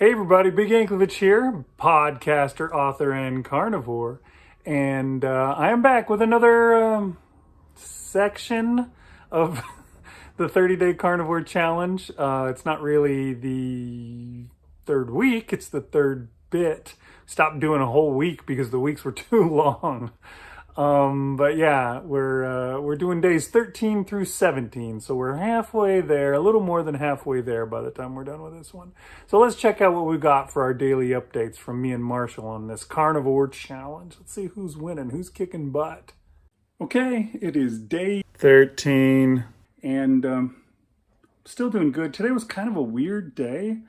Hey everybody, Big Anklevich here, podcaster, author, and carnivore. And I am back with another section of the 30-Day Carnivore Challenge. It's not really the third week, it's the third bit. Stopped doing a whole week because the weeks were too long. But yeah, we're doing days 13 through 17, so we're halfway there, a little more than halfway there by the time we're done with this one. So let's check out what we got for our daily updates from me and Marshall on this carnivore challenge. Let's see who's winning, who's kicking butt. Okay, it is day 13, and still doing good. Today was kind of a weird day.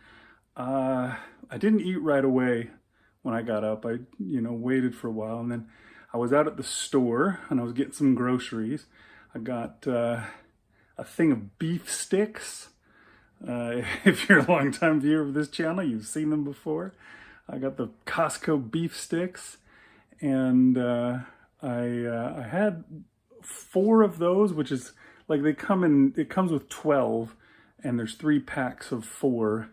I didn't eat right away when I got up. I, waited for a while, and then I was out at the store and I was getting some groceries. I got a thing of beef sticks. If you're a longtime viewer of this channel, you've seen them before. I got the Costco beef sticks, and I had 4 of those, which is like it comes with 12, and there's 3 packs of 4,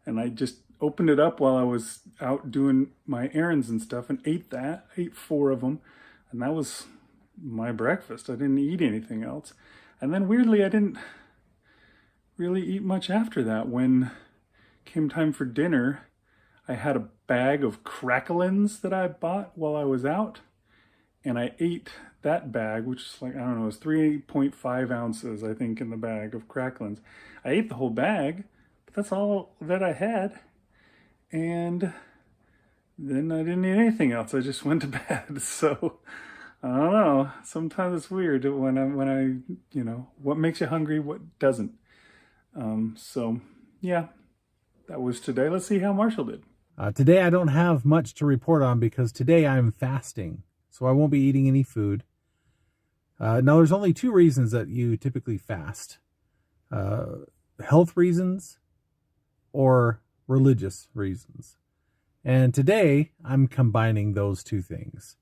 and I just opened it up while I was out doing my errands and stuff and ate 4 of them, and that was my breakfast. I didn't eat anything else. And then weirdly, I didn't really eat much after that. When came time for dinner, I had a bag of cracklins that I bought while I was out, and I ate that bag, which is like, I don't know, it was 3.5 ounces, I think, in the bag of cracklins. I ate the whole bag, but that's all that I had. And then I didn't eat anything else. I just went to bed. So I don't know. Sometimes it's weird when I what makes you hungry, what doesn't. So yeah, that was today. Let's see how Marshall did. Today I don't have much to report on because today I'm fasting, so I won't be eating any food. Now there's only 2 reasons that you typically fast: health reasons or religious reasons. And today I'm combining those 2 things.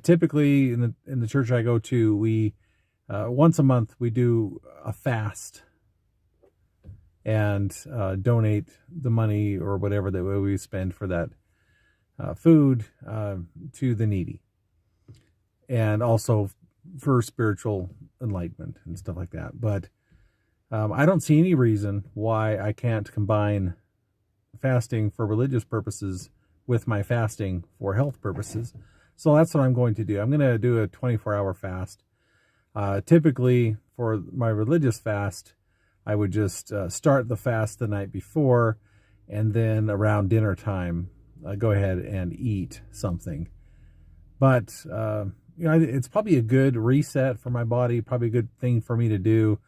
Typically in the church I go to, we once a month we do a fast and donate the money or whatever that we spend for that food to the needy, and also for spiritual enlightenment and stuff like that. But I don't see any reason why I can't combine fasting for religious purposes with my fasting for health purposes. So that's what I'm going to do. I'm going to do a 24-hour fast. Typically for my religious fast, I would just start the fast the night before, and then around dinner time, go ahead and eat something. But it's probably a good reset for my body, probably a good thing for me to do,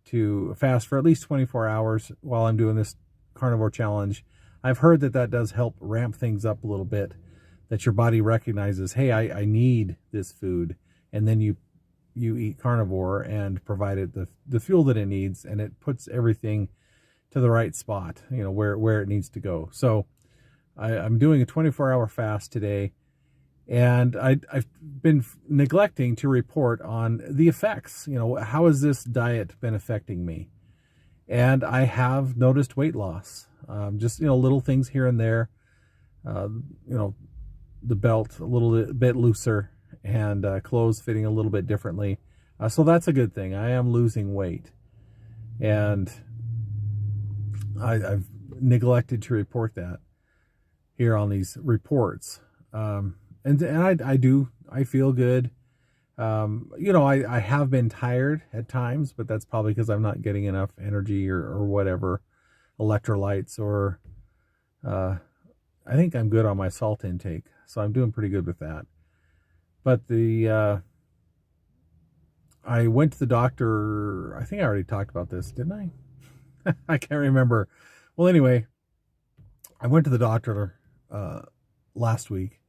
to fast for at least 24 hours while I'm doing this carnivore challenge. I've heard that does help ramp things up a little bit, that your body recognizes, hey, I need this food, and then you eat carnivore and provide it the fuel that it needs, and it puts everything to the right spot, where it needs to go. So I'm doing a 24-hour fast today, and I've been neglecting to report on the effects. How has this diet been affecting me? And I have noticed weight loss. Just little things here and there. The belt a little bit looser, and clothes fitting a little bit differently. So that's a good thing. I am losing weight, and I've neglected to report that here on these reports. And I feel good. I have been tired at times, but that's probably because I'm not getting enough energy or whatever, electrolytes, or I think I'm good on my salt intake, so I'm doing pretty good with that. But I went to the doctor. I think I already talked about this, didn't I? I can't remember. Well, anyway, I went to the doctor last week,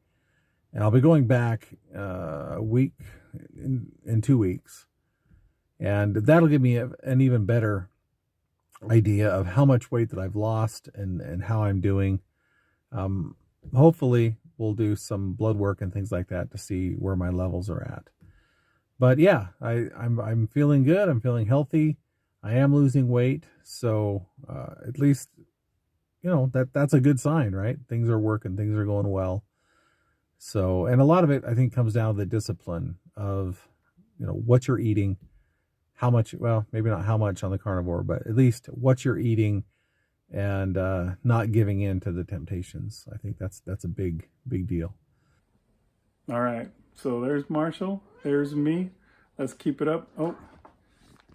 and I'll be going back a week in 2 weeks, and that'll give me an even better idea of how much weight that I've lost and how I'm doing. Hopefully we'll do some blood work and things like that to see where my levels are at. But yeah, I'm feeling good. I'm feeling healthy. I am losing weight, so at least that's a good sign, right? Things are working, things are going well. So, and a lot of it, I think, comes down to the discipline of, what you're eating, how much, well, maybe not how much on the carnivore, but at least what you're eating, and not giving in to the temptations. I think that's a big, big deal. All right. So there's Marshall. There's me. Let's keep it up. Oh,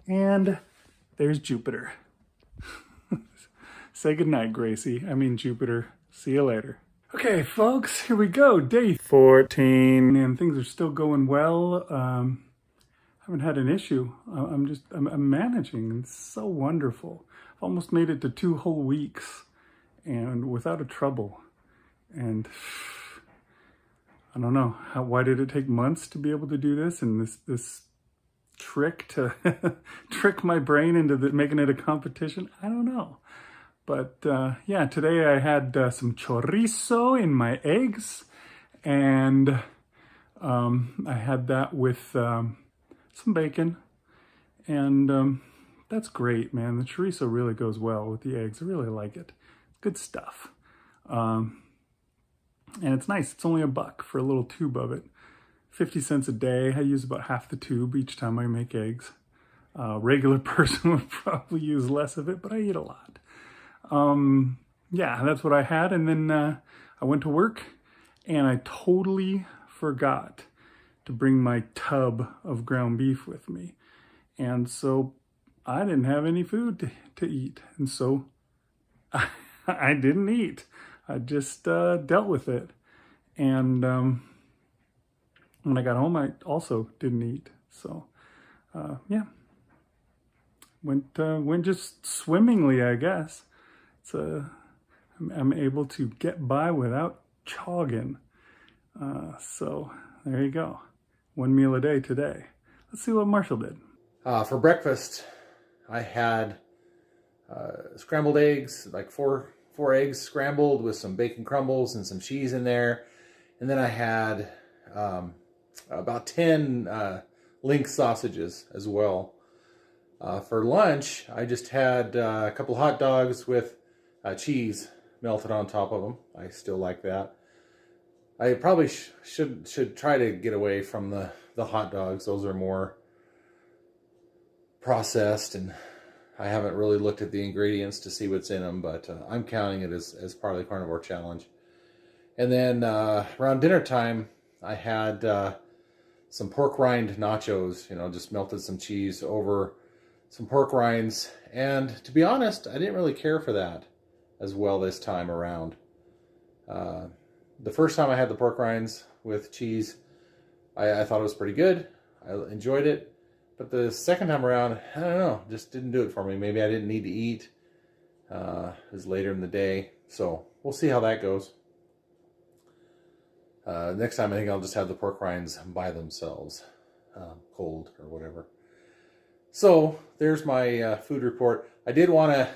and there's Jupiter. Say goodnight, Gracie. I mean, Jupiter. See you later. Okay, folks, here we go. Day 14, and things are still going well. Haven't had an issue. I'm managing. It's so wonderful. I've almost made it to 2 whole weeks, and without a trouble. And I don't know why did it take months to be able to do this, and this trick to trick my brain into making it a competition. I don't know. But yeah, today I had some chorizo in my eggs, and I had that with some bacon, and that's great, man. The chorizo really goes well with the eggs. I really like it. Good stuff. And it's nice. It's only $1 for a little tube of it. 50 cents a day. I use about half the tube each time I make eggs. Regular person would probably use less of it, but I eat a lot. Yeah, that's what I had. And then I went to work, and I totally forgot to bring my tub of ground beef with me. And so I didn't have any food to eat. And so I didn't eat. I just dealt with it. And when I got home, I also didn't eat. So yeah, went just swimmingly, I guess. I'm able to get by without chogging. So there you go. 1 meal a day today. Let's see what Marshall did. For breakfast, I had scrambled eggs, like four eggs scrambled with some bacon crumbles and some cheese in there. And then I had about 10 link sausages as well. For lunch, I just had a couple hot dogs with cheese melted on top of them. I still like that. I probably should try to get away from the hot dogs. Those are more processed, and I haven't really looked at the ingredients to see what's in them, but I'm counting it as part of the carnivore challenge. And then around dinner time, I had some pork rind nachos, just melted some cheese over some pork rinds. And to be honest, I didn't really care for that as well this time around. The first time I had the pork rinds with cheese, I thought it was pretty good. I enjoyed it. But the second time around, I don't know, just didn't do it for me. Maybe I didn't need to eat. It was later in the day. So we'll see how that goes. Next time I think I'll just have the pork rinds by themselves, cold or whatever. So there's my food report. I did want to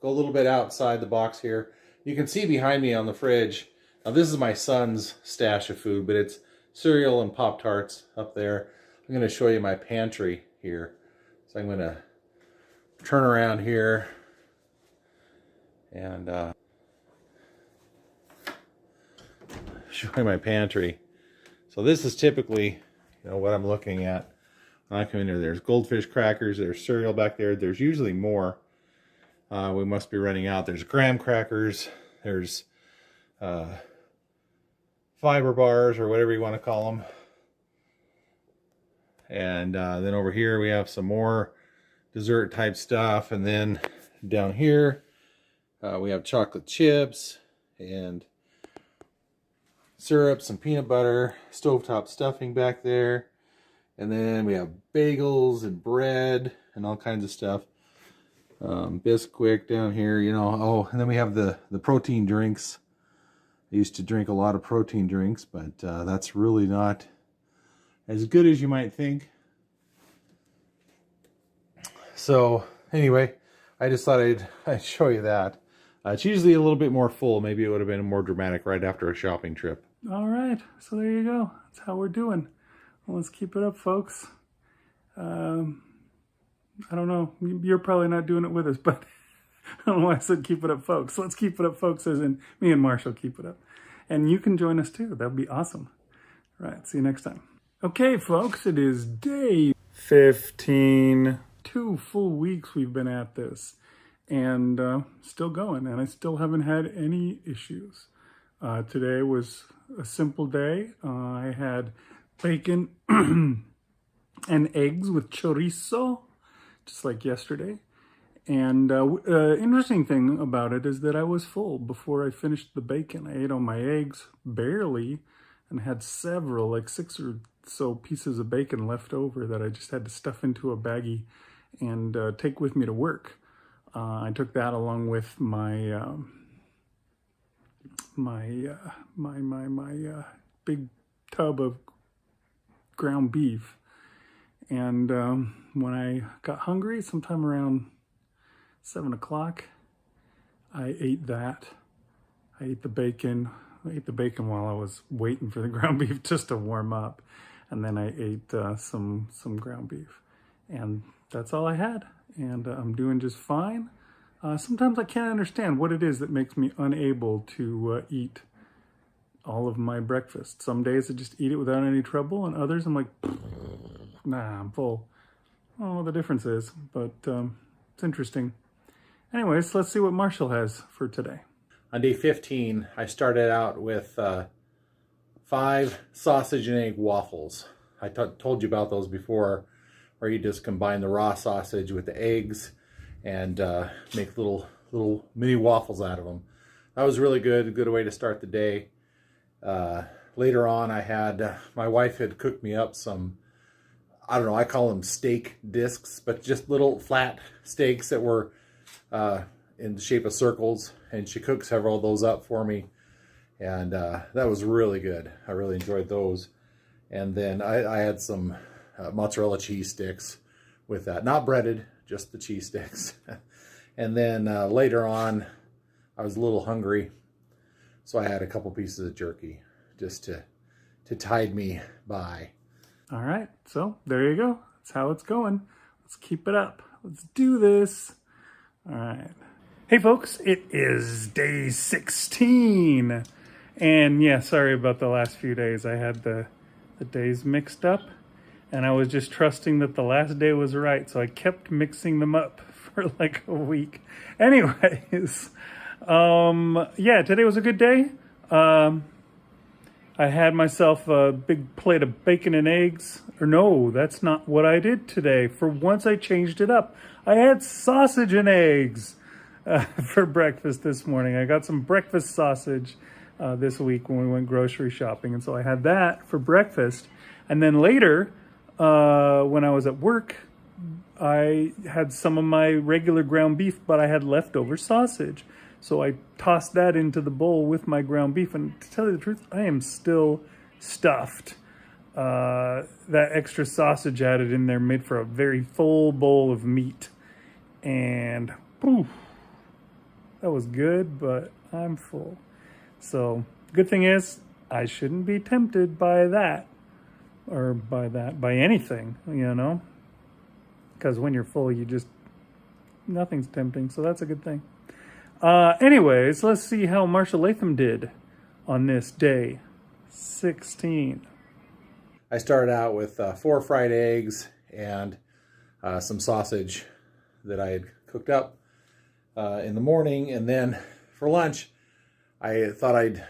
go a little bit outside the box here. You can see behind me on the fridge. Now this is my son's stash of food, but it's cereal and Pop-Tarts up there. I'm going to show you my pantry here. So I'm going to turn around here and show you my pantry. So this is typically, what I'm looking at when I come in here. There's goldfish crackers, there's cereal back there. There's usually more. We must be running out. There's graham crackers, there's fiber bars or whatever you want to call them. And then over here we have some more dessert type stuff. And then down here we have chocolate chips and syrup, some peanut butter, stovetop stuffing back there. And then we have bagels and bread and all kinds of stuff. Bisquick down here, Oh, and then we have the protein drinks. I used to drink a lot of protein drinks, but that's really not as good as you might think. So anyway, I just thought I'd show you that. It's usually a little bit more full. Maybe it would have been more dramatic right after a shopping trip. All right, so there you go. That's how we're doing. Well, let's keep it up, folks. I don't know. You're probably not doing it with us, but I don't know why I said keep it up, folks. Let's keep it up, folks, as in me and Marshall keep it up. And you can join us too. That'd be awesome. All right, see you next time. Okay, folks, it is day 15. 2 full weeks we've been at this. And still going. And I still haven't had any issues. Today was a simple day. I had bacon and eggs with chorizo, just like yesterday. And interesting thing about it is that I was full before I finished the bacon. I ate all my eggs barely and had several, like 6 or so pieces of bacon left over that I just had to stuff into a baggie and take with me to work. I took that along with my big tub of ground beef. And when I got hungry, sometime around 7 o'clock, I ate that. I ate the bacon. I ate the bacon while I was waiting for the ground beef just to warm up. And then I ate some ground beef. And that's all I had. And I'm doing just fine. Sometimes I can't understand what it is that makes me unable to eat all of my breakfast. Some days I just eat it without any trouble, and others I'm like, nah, I'm full. I don't know what the difference is, but it's interesting. Anyways, let's see what Marshall has for today. On day 15, I started out with 5 sausage and egg waffles. I told you about those before, where you just combine the raw sausage with the eggs and make little mini waffles out of them. That was really good, a good way to start the day. Later on, I had, my wife had cooked me up some, I don't know, I call them steak discs, but just little flat steaks that were in the shape of circles, and she cooked several of those up for me, and that was really good. I really enjoyed those. And then I had some mozzarella cheese sticks with that, not breaded, just the cheese sticks. And then later on, I was a little hungry, so I had a couple pieces of jerky just to tide me by. All right, so there you go. That's how it's going. Let's keep it up. Let's do this. All right. Hey, folks, it is day 16. And yeah, sorry about the last few days. I had the days mixed up, and I was just trusting that the last day was right, so I kept mixing them up for like a week. Anyways, yeah, today was a good day. I had myself a big plate of bacon and eggs. Or no, that's not what I did today. For once I changed it up. I had sausage and eggs for breakfast this morning. I got some breakfast sausage this week when we went grocery shopping. And so I had that for breakfast. And then later, when I was at work, I had some of my regular ground beef, but I had leftover sausage. So I tossed that into the bowl with my ground beef. And to tell you the truth, I am still stuffed. That extra sausage added in there made for a very full bowl of meat. And poof, that was good, but I'm full. So good thing is I shouldn't be tempted by that. Or by anything, you know. Because when you're full, nothing's tempting. So that's a good thing. Anyways, let's see how Marshall Latham did on this day 16. I started out with 4 fried eggs and some sausage that I had cooked up in the morning. And then for lunch, I thought I'd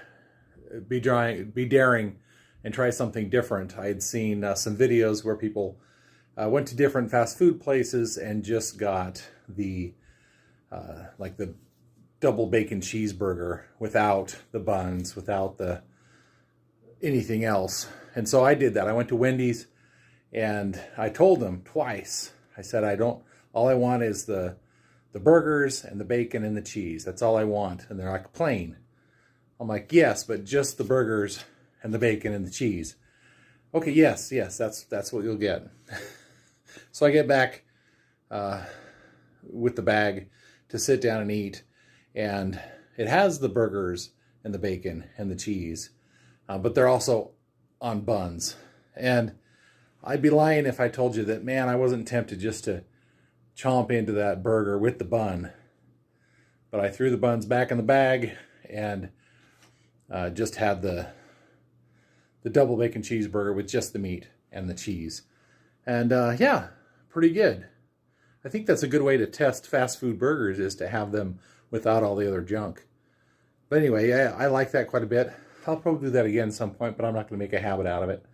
be daring and try something different. I had seen some videos where people went to different fast food places and just got the like the double bacon cheeseburger without the buns, without the anything else. And so I did that. I went to Wendy's and I told them twice. I said, all I want is the burgers and the bacon and the cheese. That's all I want. And they're like, plain. I'm like, yes, but just the burgers and the bacon and the cheese. Okay, yes, that's what you'll get. So I get back with the bag to sit down and eat. And it has the burgers and the bacon and the cheese, but they're also on buns. And I'd be lying if I told you that, man, I wasn't tempted just to chomp into that burger with the bun. but I threw the buns back in the bag and just had the double bacon cheeseburger with just the meat and the cheese. And yeah, pretty good. I think that's a good way to test fast food burgers, is to have them without all the other junk. But anyway, yeah, I like that quite a bit. I'll probably do that again at some point, but I'm not going to make a habit out of it.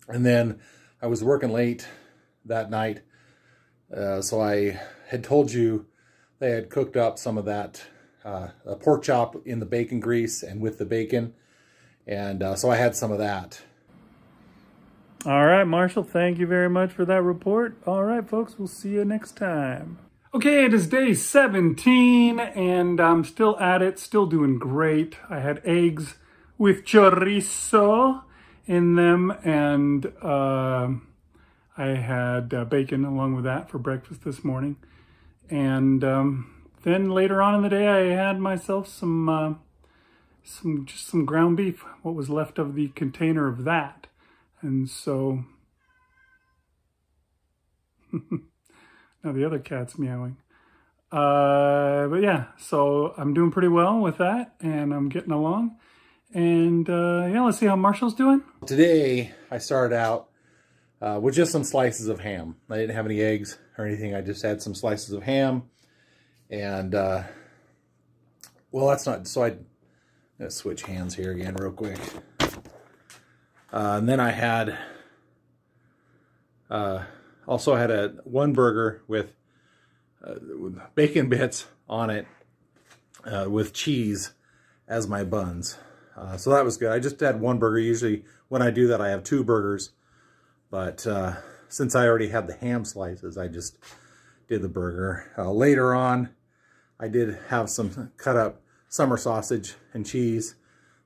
And then I was working late that night, so I had told you they had cooked up some of that a pork chop in the bacon grease and with the bacon, and so I had some of that. All right, Marshall, thank you very much for that report. All right, folks, we'll see you next time. Okay, it is day 17, and I'm still at it, still doing great. I had eggs with chorizo in them, and I had bacon along with that for breakfast this morning. And then later on in the day, I had myself some ground beef, what was left of the container of that. And so, now the other cat's meowing. But yeah, so I'm doing pretty well with that, and I'm getting along. And yeah, let's see how Marshall's doing. Today, I started out with just some slices of ham. I didn't have any eggs or anything. I just had some slices of ham. And, well, that's not, so I'm going to switch hands here again real quick. And then I had, also had one burger with bacon bits on it with cheese as my buns. So that was good. I just had one burger. Usually when I do that, I have two burgers. But since I already had the ham slices, I just did the burger. Later on, I did have some cut up summer sausage and cheese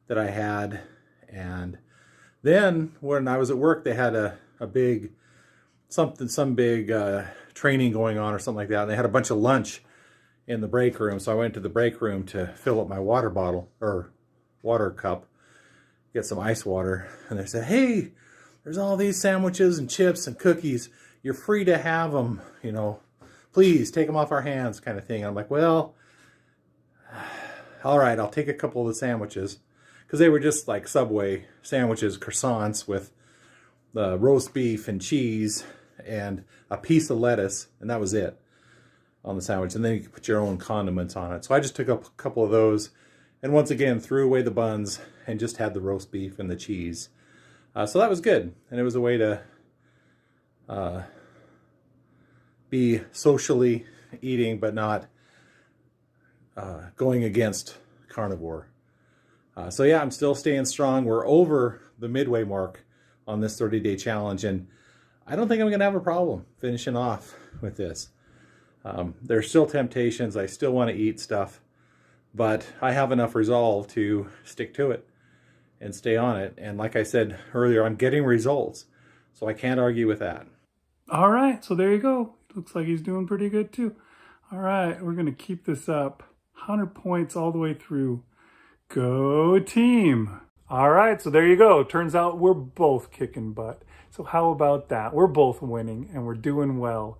that I had. And then when I was at work, they had a big, some big training going on or something like that. And they had a bunch of lunch in the break room. So I went to the break room to fill up my water bottle or water cup, get some ice water. And they said, hey, there's all these sandwiches and chips and cookies. You're free to have them, you know, please take them off our hands, kind of thing. And I'm like, well, all right, I'll take a couple of the sandwiches. Because they were just like Subway sandwiches, croissants with roast beef and cheese and a piece of lettuce, and that was it on the sandwich. And then you could put your own condiments on it. So I just took up a couple of those, and once again threw away the buns and just had the roast beef and the cheese. So that was good, and it was a way to be socially eating, but not going against carnivore. So yeah, I'm still staying strong. We're over the midway mark on this 30-day challenge, and I don't think I'm going to have a problem finishing off with this. There's still temptations. I still want to eat stuff, but I have enough resolve to stick to it and stay on it. And like I said earlier, I'm getting results, so I can't argue with that. All right, so there you go. Looks like he's doing pretty good too. All right, we're going to keep this up. 100 points all the way through. Go team. All right, so there you go. Turns out we're both kicking butt. So how about that? We're both winning and we're doing well.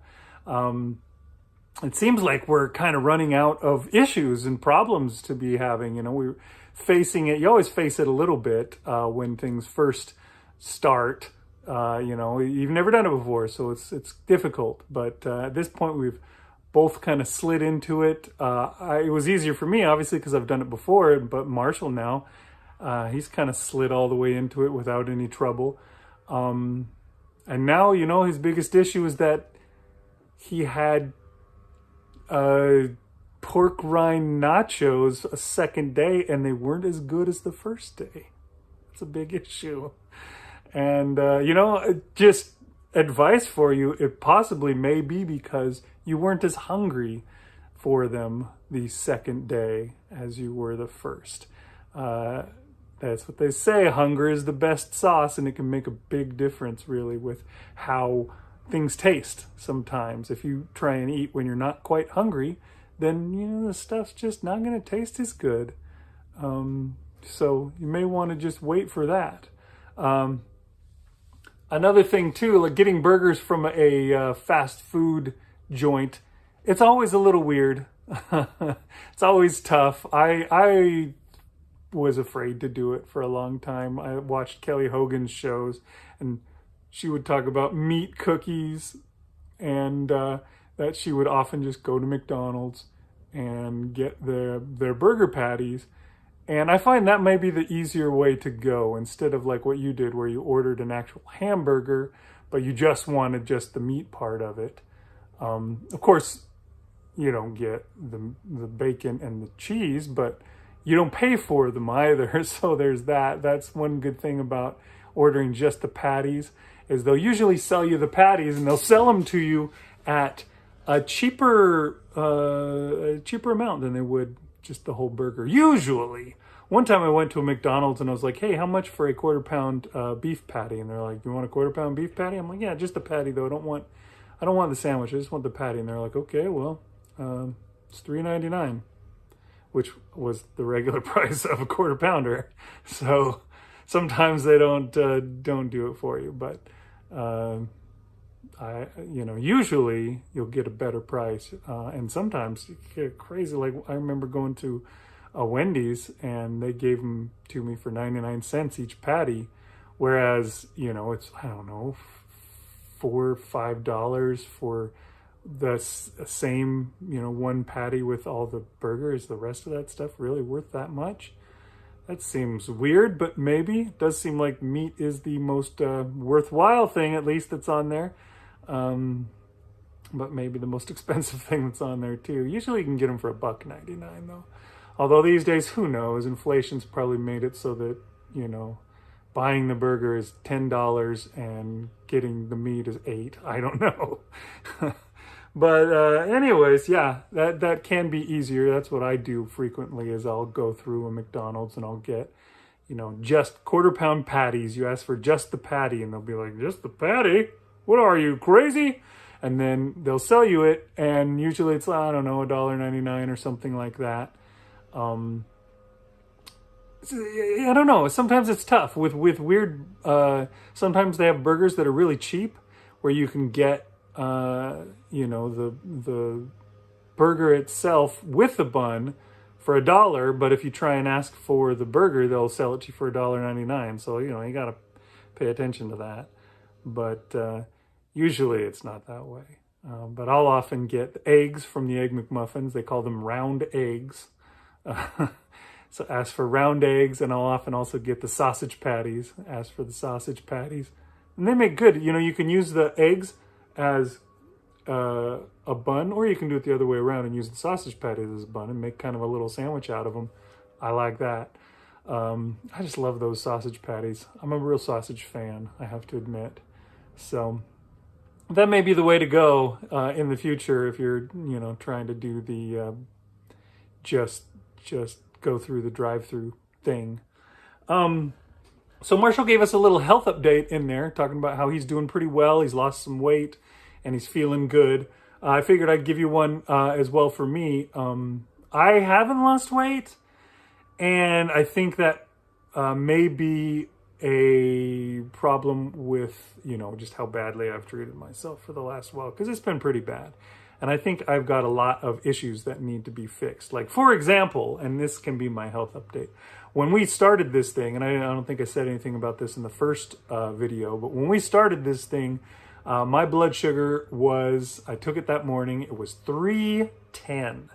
It seems like we're kind of running out of issues and problems to be having. You know, we're facing it. You always face it a little bit when things first start. You know, you've never done it before, so it's difficult. But at this point, we've both kind of slid into it. It was easier for me, obviously, because I've done it before, but Marshall now, he's kind of slid all the way into it without any trouble. And now, you know, his biggest issue is that he had pork rind nachos a second day, and they weren't as good as the first day. That's a big issue. And, you know, just advice for you, it possibly may be because you weren't as hungry for them the second day as you were the first. That's what they say. Hunger is the best sauce, and it can make a big difference, really, with how things taste sometimes. If you try and eat when you're not quite hungry, then, you know, the stuff's just not going to taste as good. So you may want to just wait for that. Another thing, too, like getting burgers from a fast food joint it's always a little weird. It's always tough. I was afraid to do it for a long time. I watched Kelly Hogan's shows, and she would talk about meat cookies, and that she would often just go to McDonald's and get their burger patties. And I find that may be the easier way to go, instead of like what you did where you ordered an actual hamburger, but you just wanted just the meat part of it. Of course, you don't get the bacon and the cheese, but you don't pay for them either. So there's that. That's one good thing about ordering just the patties, is they'll usually sell you the patties, and they'll sell them to you at a cheaper amount than they would just the whole burger. Usually. One time I went to a McDonald's and I was like, hey, how much for a quarter-pound beef patty? And they're like, do you want a quarter-pound beef patty? I'm like, yeah, just the patty though. I don't want the sandwich. I just want the patty. And they're like, okay, well, it's $3.99, which was the regular price of a quarter pounder. So sometimes they don't do it for you, but usually you'll get a better price, and sometimes you get crazy. Like I remember going to a Wendy's and they gave them to me for 99 cents each patty, whereas it's, I don't know, $4 or $5 for the same one patty with all the burgers. The rest of that stuff really worth that much? That seems weird, but maybe. It does seem like meat is the most worthwhile thing, at least, that's on there. But maybe the most expensive thing that's on there too. Usually you can get them for $1.99 though. Although these days, who knows? Inflation's probably made it so that, buying the burger is $10 and getting the meat is $8. I don't know. But anyways, yeah, that can be easier. That's what I do frequently, is I'll go through a McDonald's and I'll get, just quarter-pound patties. You ask for just the patty and they'll be like, just the patty? What are you, crazy? And then they'll sell you it, and usually it's, I don't know, $1.99 or something like that. I don't know. Sometimes it's tough with weird. Sometimes they have burgers that are really cheap, where you can get the burger itself with the bun for $1, but if you try and ask for the burger, they'll sell it to you for $1.99. So you got to pay attention to that. But usually it's not that way. But I'll often get eggs from the Egg McMuffins. They call them round eggs. So ask for round eggs, and I'll often also get the sausage patties. Ask for the sausage patties. And they make good. You can use the eggs as a bun, or you can do it the other way around and use the sausage patties as a bun and make kind of a little sandwich out of them. I like that. I just love those sausage patties. I'm a real sausage fan, I have to admit. So that may be the way to go in the future if you're, trying to do the just go through the drive-through thing. So Marshall gave us a little health update in there, talking about how he's doing pretty well. He's lost some weight and he's feeling good. I figured I'd give you one as well for me. I haven't lost weight, and I think that may be a problem with, just how badly I've treated myself for the last while, because it's been pretty bad. And I think I've got a lot of issues that need to be fixed. Like, for example, and this can be my health update. When we started this thing, and I don't think I said anything about this in the first video, but when we started this thing, my blood sugar was, I took it that morning, it was 310.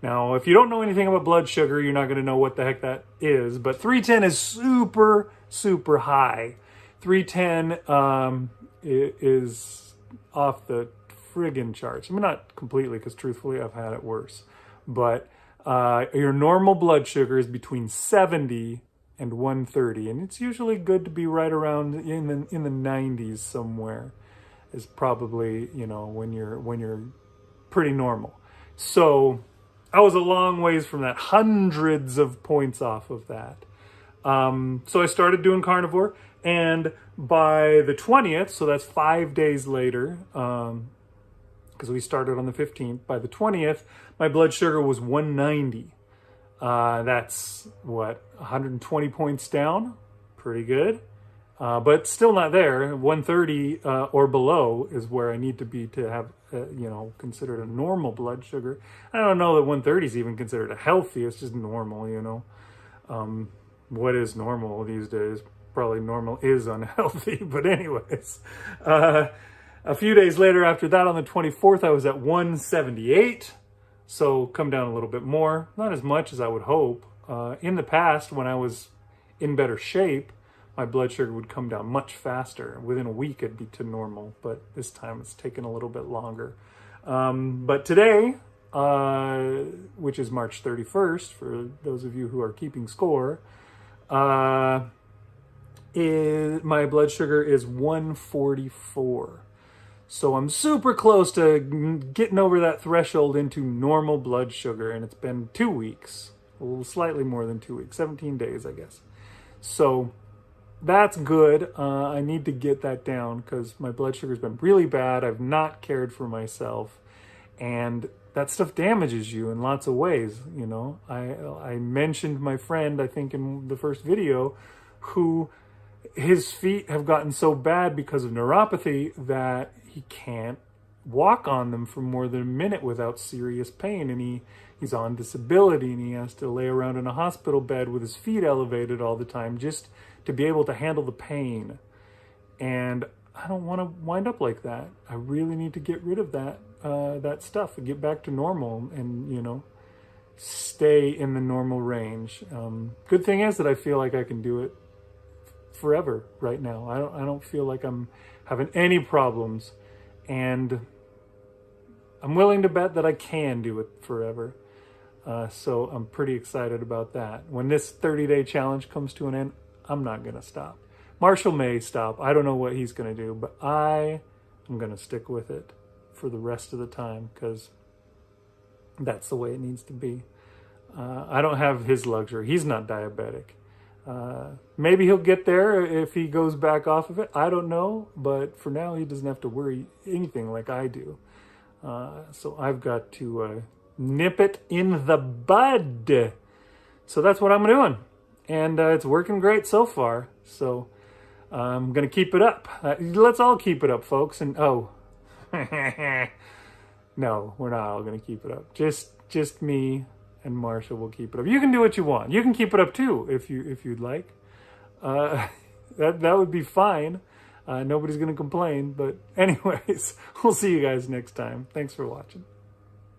Now, if you don't know anything about blood sugar, you're not going to know what the heck that is, but 310 is super, super high. 310 is off the friggin' charts. I mean, not completely, because truthfully, I've had it worse. But your normal blood sugar is between 70 and 130, and it's usually good to be right around in the 90s somewhere. Is probably when you're pretty normal. So I was a long ways from that, hundreds of points off of that. So I started doing carnivore, and by the 20th, so that's 5 days later, because we started on the 15th, by the 20th, my blood sugar was 190. That's, 120 points down? Pretty good. But still not there. 130 or below is where I need to be to have considered a normal blood sugar. I don't know that 130 is even considered a healthy. It's just normal, What is normal these days? Probably normal is unhealthy. But anyways, a few days later after that, on the 24th, I was at 178. So come down a little bit more. Not as much as I would hope. In the past, when I was in better shape, my blood sugar would come down much faster. Within a week, it'd be to normal. But this time, it's taken a little bit longer. But today, which is March 31st, for those of you who are keeping score, my blood sugar is 144. So I'm super close to getting over that threshold into normal blood sugar, and it's been 2 weeks, a little slightly more than 2 weeks, 17 days, I guess. So that's good. I need to get that down because my blood sugar's been really bad. I've not cared for myself, and that stuff damages you in lots of ways. I mentioned my friend, I think in the first video, who his feet have gotten so bad because of neuropathy that he can't walk on them for more than a minute without serious pain, and he's on disability, and he has to lay around in a hospital bed with his feet elevated all the time just to be able to handle the pain. And I don't want to wind up like that. I really need to get rid of that stuff and get back to normal and stay in the normal range. Good thing is that I feel like I can do it forever right now. I don't feel like I'm having any problems, and I'm willing to bet that I can do it forever. So I'm pretty excited about that. When this 30-day challenge comes to an end, I'm not going to stop. Marshall may stop. I don't know what he's going to do, but I am going to stick with it for the rest of the time because that's the way it needs to be. I don't have his luxury. He's not diabetic. Maybe he'll get there if he goes back off of it. I don't know, but for now he doesn't have to worry anything like I do. So I've got to nip it in the bud. So that's what I'm doing, and it's working great so far. So I'm gonna keep it up. Let's all keep it up, folks. And no, we're not all gonna keep it up. Just me and Marshall will keep it up. You can do what you want. You can keep it up too if you'd like. That would be fine. Nobody's gonna complain. But anyways, we'll see you guys next time. Thanks for watching.